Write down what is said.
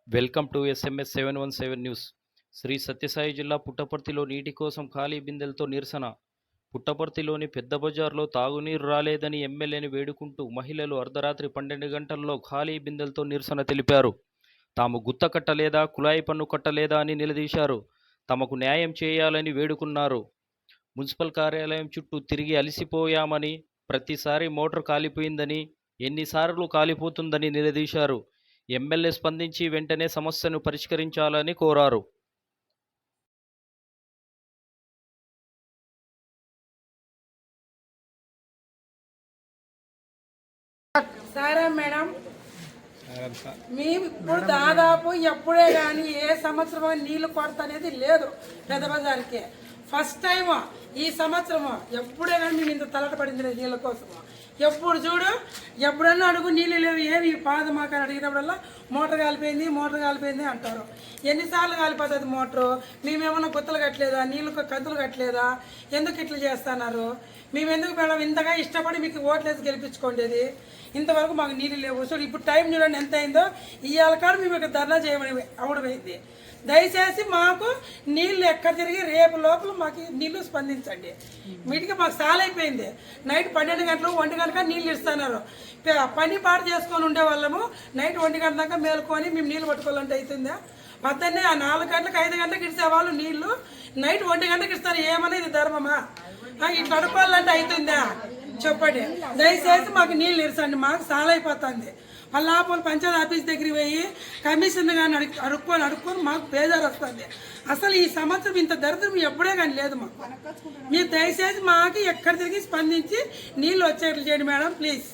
Welcome to SMS 717 news. Sri Sathya Sai జిల్లా పుట్టపర్తిలో నీటి కోసం ఖాళీ బిందెలతో నిరసన. పుట్టపర్తిలోని పెద్ద బజార్లో తాగునీరు రాలేదని ఎమ్మెల్యేని వేడుకుంటూ మహిళలు అర్ధరాత్రి 12 గంటల్లో ఖాళీ బిందెలతో నిరసన తెలిపారు. తాము గుత్త కట్టలేదా, కుళాయి పన్ను కట్టలేదా అని నిలదీశారు. తమకు న్యాయం చేయాలని వేడుకున్నారు. మున్సిపల్ కార్యాలయం చుట్టూ తిరిగి అలసిపోయామని, ప్రతిసారి మోటార్ కాలిపోయిందని, ఎన్నిసార్లు కాలిపోతుందని నిలదీశారు. ఎమ్మెల్యే స్పందించి వెంటనే సమస్యను పరిష్కరించాలని కోరారు. సరే మేడం, మేము ఇప్పుడు దాదాపు ఎప్పుడే కానీ ఏ సంవత్సరం నీళ్లు కొరత అనేది లేదు పెద్ద బజార్కి. ఫస్ట్ టైం ఈ సంవత్సరం ఎప్పుడే కానీ మేము ఇంత తలట పడింది నీళ్ళ కోసము. ఎప్పుడు చూడు ఎప్పుడన్నా అడుగు నీళ్ళు లేవు, ఏమి పాద మాకు అడిగినప్పుడల్లా మోటార్ కాలిపోయింది అంటారు. ఎన్నిసార్లు కాలిపోతుంది మోటారు? మేమేమన్నా గుత్తలు కట్టలేదా, నీళ్ళు కంతులు కట్టలేదా? ఎందుకు ఇట్లా చేస్తున్నారు? మేము ఎందుకు మేడం ఇంతగా ఇష్టపడి మీకు ఓట్లేసి గెలిపించుకోండి? ఇంతవరకు మాకు నీళ్ళు లేవు. సో ఇప్పుడు టైం చూడండి ఎంత అయిందో. ఇవాళ కాడ మేము ఇక్కడ ధర్నా చేయమని అవడమైంది. దయచేసి మాకు నీళ్ళు ఎక్కడ తిరిగి రేపు లోపల మాకు నీళ్లు స్పందించండి. వీటికి మాకు సాలైపోయింది. నైట్ 12 గంటలు 1 గంటగా నీళ్ళు ఇస్తున్నారు. పని పాటు చేసుకొని ఉండే వాళ్ళము నైట్ 1 గంట దాకా మేలుకొని మేము నీళ్ళు పట్టుకోవాలంటే అవుతుందా? పొద్దున్నే 4 గంటలకు 5 గంటలకు ఇచ్చేవాళ్ళు నీళ్లు నైట్ 1 గంటకు ఇస్తారు. ఏమనేది ధర్మమా? ఇట్లా నడుకోవాలంటే అవుతుందా చెప్పండి. దయచేసి మాకు నీళ్ళు ఇరసండి, మాకు సాలైపోతుంది. మళ్ళీ పంచాయతీ ఆఫీస్ దగ్గరికి పోయి కమిషన్ కానీ అడుక్కొని మాకు బేజారు వస్తుంది. అసలు ఈ సంవత్సరం ఇంత దరిద్రం ఎప్పుడే కానీ లేదు మాకు. మీరు దయచేసి మాకు ఎక్కడ తిరిగి స్పందించి నీళ్ళు వచ్చేట్లు చేయండి మేడం, ప్లీజ్.